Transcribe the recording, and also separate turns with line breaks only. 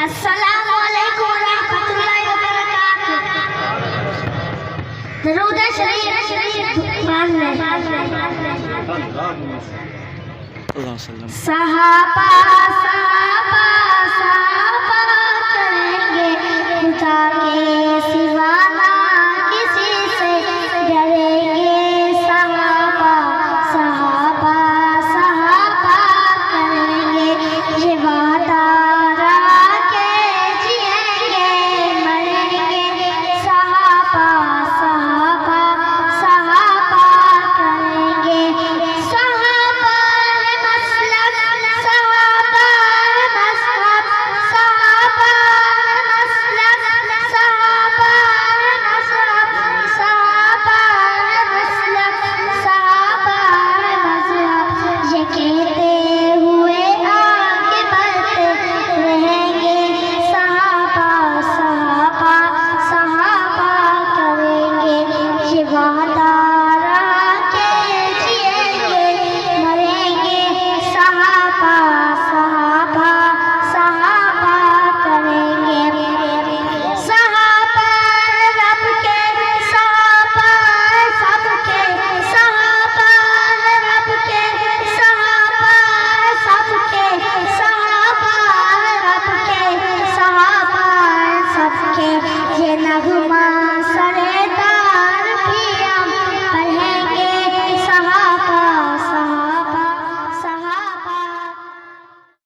السلام علیکم ورحمۃ اللہ وبرکاتہ۔ درود شریف مان لیں۔ صحابہ صحابہ صحابہ کریں گے خدا کے سوا نہ کسی سے ڈریں گے۔ صحابہ صحابہ صحابہ کریں گے یہ وعدہ یہ نغمہ سرے